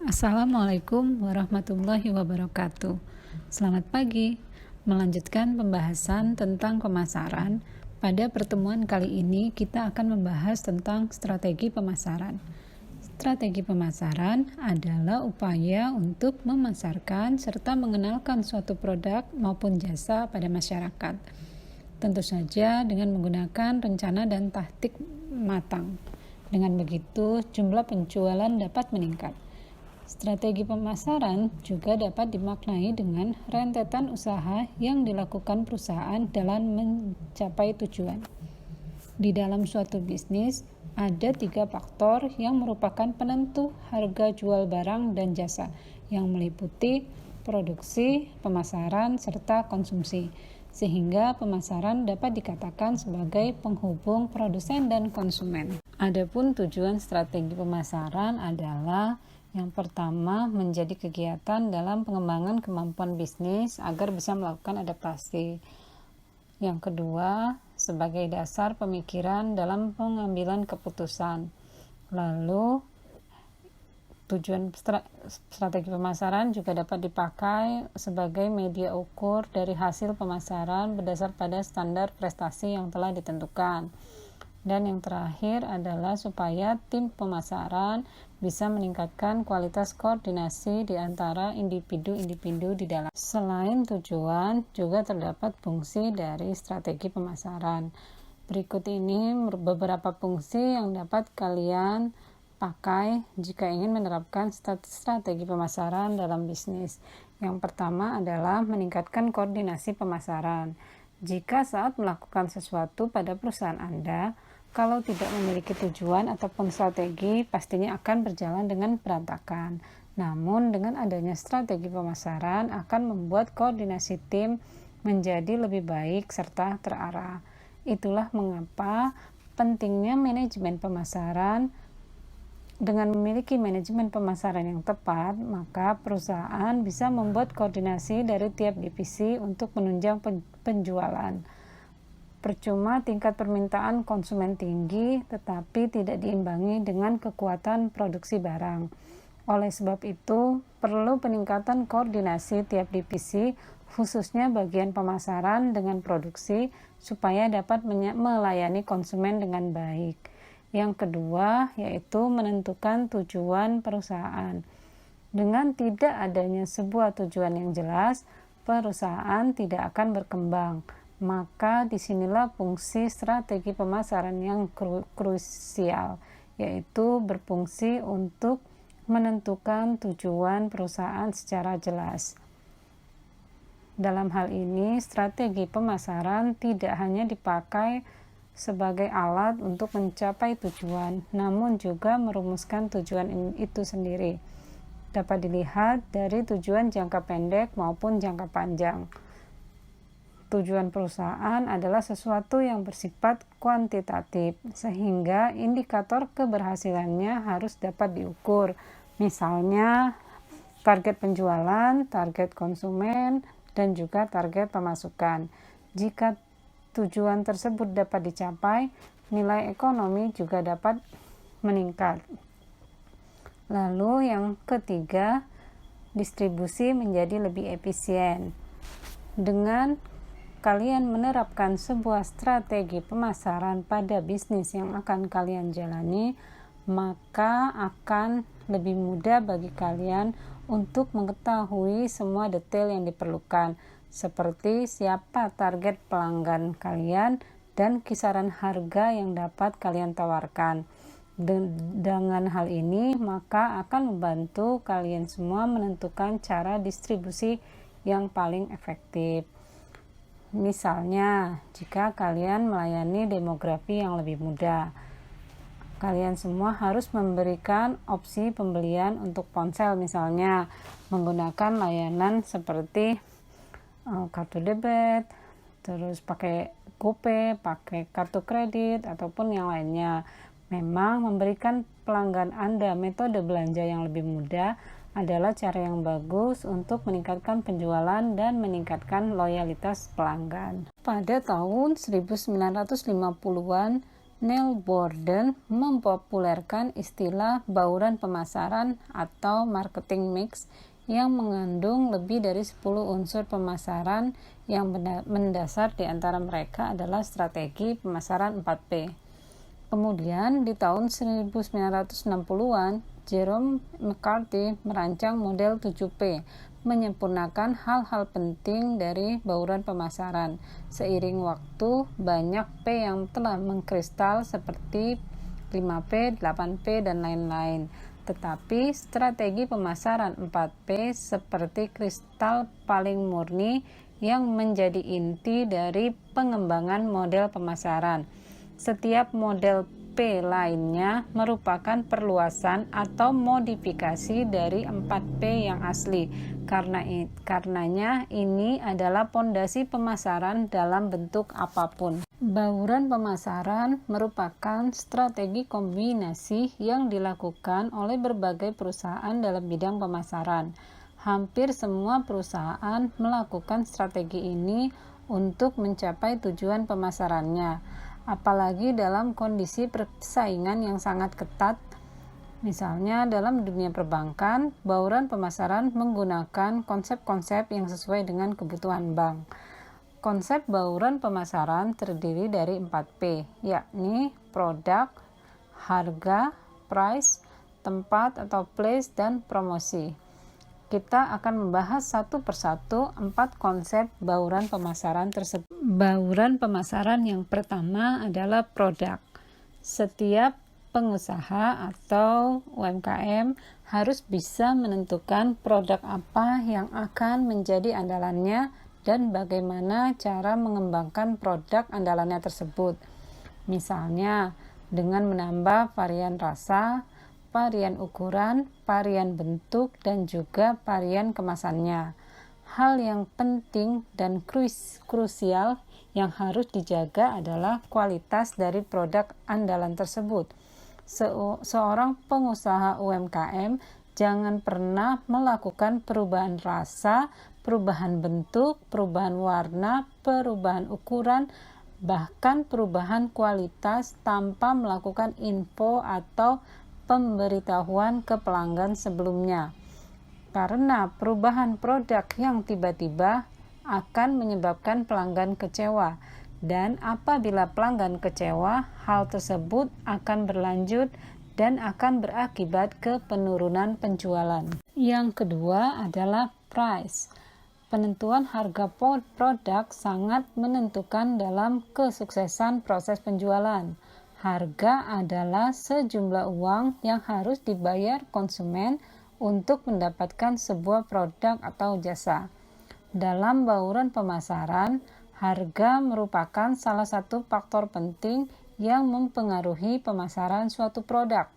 Assalamualaikum warahmatullahi wabarakatuh. Selamat pagi. Melanjutkan pembahasan tentang pemasaran. Pada pertemuan kali ini kita akan membahas tentang strategi pemasaran. Strategi pemasaran adalah upaya untuk memasarkan serta mengenalkan suatu produk maupun jasa pada masyarakat. Tentu saja dengan menggunakan rencana dan taktik matang. Dengan begitu, jumlah penjualan dapat meningkat. Strategi pemasaran juga dapat dimaknai dengan rentetan usaha yang dilakukan perusahaan dalam mencapai tujuan. Di dalam suatu bisnis, ada 3 faktor yang merupakan penentu harga jual barang dan jasa, yang meliputi produksi, pemasaran, serta konsumsi, sehingga pemasaran dapat dikatakan sebagai penghubung produsen dan konsumen. Adapun tujuan strategi pemasaran adalah yang pertama, menjadi kegiatan dalam pengembangan kemampuan bisnis agar bisa melakukan adaptasi. Yang kedua, sebagai dasar pemikiran dalam pengambilan keputusan. Lalu, tujuan strategi pemasaran juga dapat dipakai sebagai media ukur dari hasil pemasaran berdasar pada standar prestasi yang telah ditentukan. Dan yang terakhir adalah supaya tim pemasaran bisa meningkatkan kualitas koordinasi di antara individu-individu di dalam. Selain tujuan, juga terdapat fungsi dari strategi pemasaran. Berikut ini beberapa fungsi yang dapat kalian pakai jika ingin menerapkan strategi pemasaran dalam bisnis. Yang pertama adalah meningkatkan koordinasi pemasaran. Jika saat melakukan sesuatu pada perusahaan Anda, kalau tidak memiliki tujuan ataupun strategi, pastinya akan berjalan dengan berantakan. Namun, dengan adanya strategi pemasaran akan membuat koordinasi tim menjadi lebih baik serta terarah. Itulah mengapa pentingnya manajemen pemasaran. Dengan memiliki manajemen pemasaran yang tepat, maka perusahaan bisa membuat koordinasi dari tiap divisi untuk menunjang penjualan. Percuma tingkat permintaan konsumen tinggi, tetapi tidak diimbangi dengan kekuatan produksi barang. Oleh sebab itu, perlu peningkatan koordinasi tiap divisi, khususnya bagian pemasaran dengan produksi, supaya dapat melayani konsumen dengan baik. Yang kedua, yaitu menentukan tujuan perusahaan. Dengan tidak adanya sebuah tujuan yang jelas, perusahaan tidak akan berkembang. Maka disinilah fungsi strategi pemasaran yang krusial, yaitu berfungsi untuk menentukan tujuan perusahaan secara jelas. Dalam hal ini, strategi pemasaran tidak hanya dipakai sebagai alat untuk mencapai tujuan, namun juga merumuskan tujuan itu sendiri. Dapat dilihat dari tujuan jangka pendek maupun jangka panjang. Tujuan perusahaan adalah sesuatu yang bersifat kuantitatif, sehingga indikator keberhasilannya harus dapat diukur. Misalnya, target penjualan, target konsumen, dan juga target pemasukan. Jika tujuan tersebut dapat dicapai, nilai ekonomi juga dapat meningkat. Lalu yang ketiga, distribusi menjadi lebih efisien. Dengan kalian menerapkan sebuah strategi pemasaran pada bisnis yang akan kalian jalani, maka akan lebih mudah bagi kalian untuk mengetahui semua detail yang diperlukan, seperti siapa target pelanggan kalian dan kisaran harga yang dapat kalian tawarkan. Dengan hal ini, maka akan membantu kalian semua menentukan cara distribusi yang paling efektif. Misalnya, jika kalian melayani demografi yang lebih muda, kalian semua harus memberikan opsi pembelian untuk ponsel, misalnya menggunakan layanan seperti kartu debit, terus pakai GoPay, pakai kartu kredit, ataupun yang lainnya. Memang memberikan pelanggan Anda metode belanja yang lebih mudah adalah cara yang bagus untuk meningkatkan penjualan dan meningkatkan loyalitas pelanggan. Pada tahun 1950-an, Neil Borden mempopulerkan istilah bauran pemasaran atau marketing mix yang mengandung lebih dari 10 unsur pemasaran yang mendasar. Di antara mereka adalah strategi pemasaran 4P. Kemudian di tahun 1960-an, Jerome McCarthy merancang model 7P, menyempurnakan hal-hal penting dari bauran pemasaran. Seiring waktu, banyak P yang telah mengkristal seperti 5P, 8P, dan lain-lain. Tetapi strategi pemasaran 4P seperti kristal paling murni yang menjadi inti dari pengembangan model pemasaran. Setiap model P lainnya merupakan perluasan atau modifikasi dari 4P yang asli. Karenanya ini adalah pondasi pemasaran dalam bentuk apapun. Bauran pemasaran merupakan strategi kombinasi yang dilakukan oleh berbagai perusahaan dalam bidang pemasaran. Hampir semua perusahaan melakukan strategi ini untuk mencapai tujuan pemasarannya, apalagi dalam kondisi persaingan yang sangat ketat. Misalnya dalam dunia perbankan, bauran pemasaran menggunakan konsep-konsep yang sesuai dengan kebutuhan bank. Konsep bauran pemasaran terdiri dari 4P, yakni produk, harga, price, tempat atau place, dan promosi. Kita akan membahas satu persatu 4 konsep bauran pemasaran tersebut. Bauran pemasaran yang pertama adalah produk. Setiap pengusaha atau UMKM harus bisa menentukan produk apa yang akan menjadi andalannya dan bagaimana cara mengembangkan produk andalannya tersebut. Misalnya, dengan menambah varian rasa, varian ukuran, varian bentuk, dan juga varian kemasannya. Hal yang penting dan krusial yang harus dijaga adalah kualitas dari produk andalan tersebut. Seorang pengusaha UMKM jangan pernah melakukan perubahan rasa, perubahan bentuk, perubahan warna, perubahan ukuran, bahkan perubahan kualitas tanpa melakukan info atau pemberitahuan ke pelanggan sebelumnya. Karena perubahan produk yang tiba-tiba akan menyebabkan pelanggan kecewa, dan apabila pelanggan kecewa, hal tersebut akan berlanjut dan akan berakibat ke penurunan penjualan. Yang kedua adalah price. Penentuan harga produk sangat menentukan dalam kesuksesan proses penjualan. Harga adalah sejumlah uang yang harus dibayar konsumen untuk mendapatkan sebuah produk atau jasa. Dalam bauran pemasaran, harga merupakan salah satu faktor penting yang mempengaruhi pemasaran suatu produk.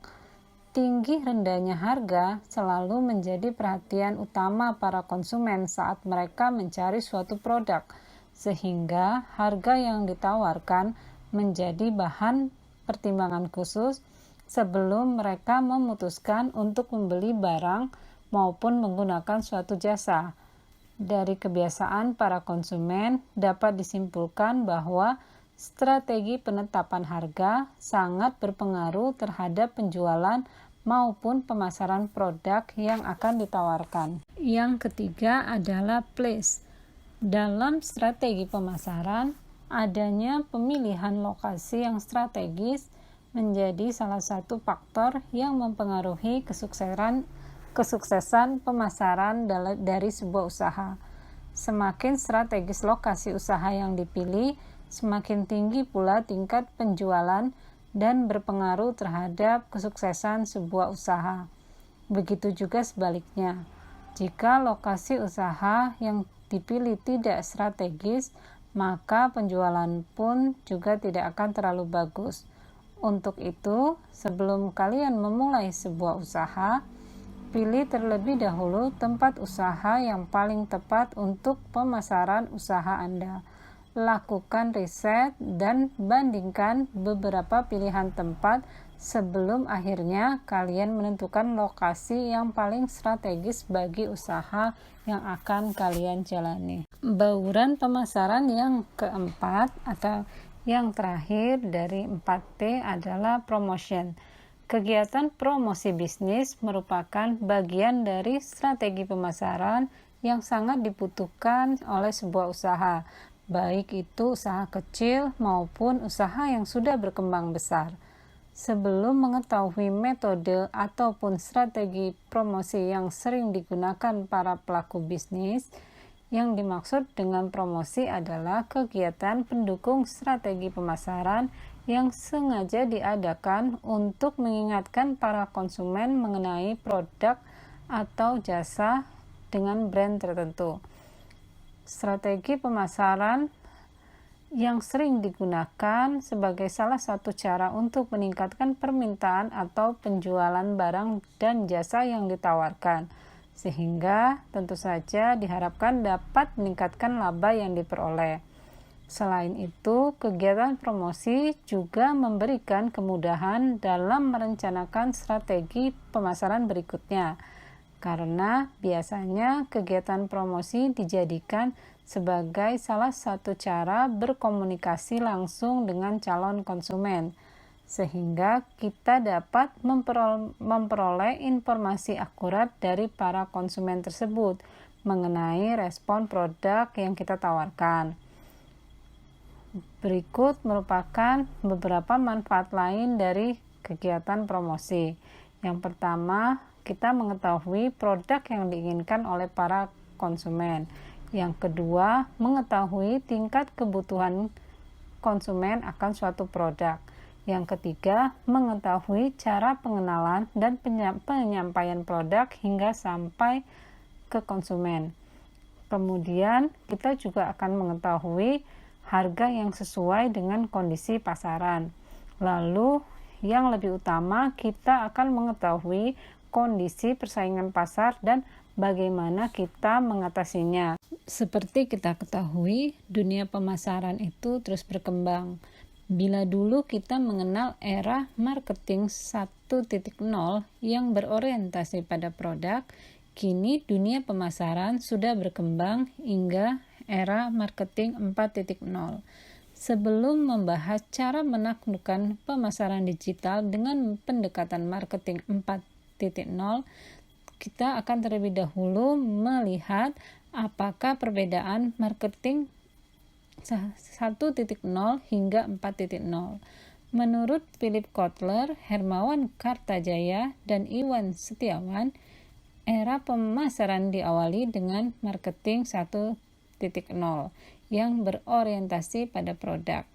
Tinggi rendahnya harga selalu menjadi perhatian utama para konsumen saat mereka mencari suatu produk, sehingga harga yang ditawarkan menjadi bahan pertimbangan khusus sebelum mereka memutuskan untuk membeli barang maupun menggunakan suatu jasa. Dari kebiasaan para konsumen dapat disimpulkan bahwa strategi penetapan harga sangat berpengaruh terhadap penjualan maupun pemasaran produk yang akan ditawarkan. Yang ketiga adalah place. Dalam strategi pemasaran, adanya pemilihan lokasi yang strategis menjadi salah satu faktor yang mempengaruhi kesuksesan pemasaran dari sebuah usaha. Semakin strategis lokasi usaha yang dipilih, semakin tinggi pula tingkat penjualan dan berpengaruh terhadap kesuksesan sebuah usaha. Begitu juga sebaliknya. Jika lokasi usaha yang dipilih tidak strategis, maka penjualan pun juga tidak akan terlalu bagus. Untuk itu, sebelum kalian memulai sebuah usaha, pilih terlebih dahulu tempat usaha yang paling tepat untuk pemasaran usaha Anda. Lakukan riset dan bandingkan beberapa pilihan tempat sebelum akhirnya kalian menentukan lokasi yang paling strategis bagi usaha yang akan kalian jalani. Bauran pemasaran yang keempat atau Yang terakhir dari 4P adalah promotion. Kegiatan promosi bisnis merupakan bagian dari strategi pemasaran yang sangat dibutuhkan oleh sebuah usaha, baik itu usaha kecil maupun usaha yang sudah berkembang besar. Sebelum mengetahui metode ataupun strategi promosi yang sering digunakan para pelaku bisnis, yang dimaksud dengan promosi adalah kegiatan pendukung strategi pemasaran yang sengaja diadakan untuk mengingatkan para konsumen mengenai produk atau jasa dengan brand tertentu. Strategi pemasaran yang sering digunakan sebagai salah satu cara untuk meningkatkan permintaan atau penjualan barang dan jasa yang ditawarkan, sehingga tentu saja diharapkan dapat meningkatkan laba yang diperoleh. Selain itu, kegiatan promosi juga memberikan kemudahan dalam merencanakan strategi pemasaran berikutnya, karena biasanya kegiatan promosi dijadikan sebagai salah satu cara berkomunikasi langsung dengan calon konsumen, sehingga kita dapat memperoleh informasi akurat dari para konsumen tersebut mengenai respon produk yang kita tawarkan. Berikut merupakan beberapa manfaat lain dari kegiatan promosi. Yang pertama, kita mengetahui produk yang diinginkan oleh para konsumen. Yang kedua, mengetahui tingkat kebutuhan konsumen akan suatu produk. Yang ketiga, mengetahui cara pengenalan dan penyampaian produk hingga sampai ke konsumen. Kemudian, kita juga akan mengetahui harga yang sesuai dengan kondisi pasaran. Lalu, yang lebih utama, kita akan mengetahui kondisi persaingan pasar dan bagaimana kita mengatasinya. Seperti kita ketahui, dunia pemasaran itu terus berkembang. Bila dulu kita mengenal era marketing 1.0 yang berorientasi pada produk, kini dunia pemasaran sudah berkembang hingga era marketing 4.0. Sebelum membahas cara menaklukkan pemasaran digital dengan pendekatan marketing 4.0, kita akan terlebih dahulu melihat apakah perbedaan marketing 1.0 hingga 4.0. Menurut Philip Kotler, Hermawan Kartajaya, dan Iwan Setiawan, era pemasaran diawali dengan marketing 1.0 yang berorientasi pada produk.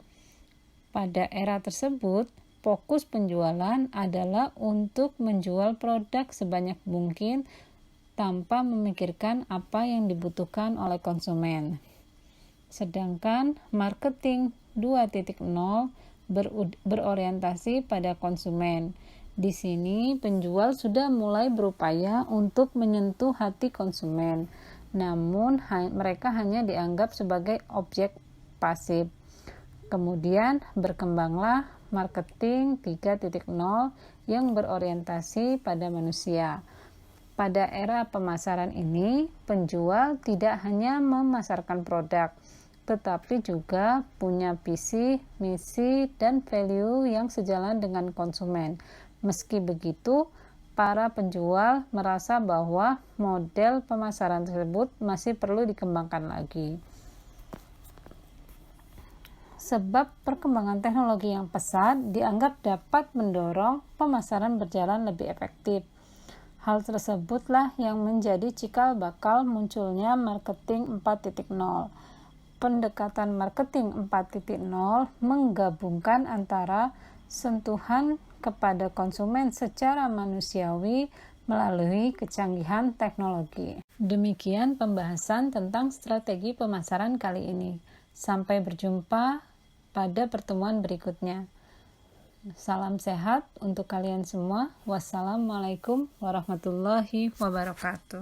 Pada era tersebut, fokus penjualan adalah untuk menjual produk sebanyak mungkin tanpa memikirkan apa yang dibutuhkan oleh konsumen. Sedangkan marketing 2.0 berorientasi pada konsumen. Di sini penjual sudah mulai berupaya untuk menyentuh hati konsumen, namun mereka hanya dianggap sebagai objek pasif. Kemudian berkembanglah marketing 3.0 yang berorientasi pada manusia. Pada era pemasaran ini, penjual tidak hanya memasarkan produk, tetapi juga punya visi, misi, dan value yang sejalan dengan konsumen. Meski begitu, para penjual merasa bahwa model pemasaran tersebut masih perlu dikembangkan lagi. Sebab perkembangan teknologi yang pesat dianggap dapat mendorong pemasaran berjalan lebih efektif. Hal tersebutlah yang menjadi cikal bakal munculnya marketing 4.0. Pendekatan marketing 4.0 menggabungkan antara sentuhan kepada konsumen secara manusiawi melalui kecanggihan teknologi. Demikian pembahasan tentang strategi pemasaran kali ini. Sampai berjumpa pada pertemuan berikutnya. Salam sehat untuk kalian semua. Wassalamualaikum warahmatullahi wabarakatuh.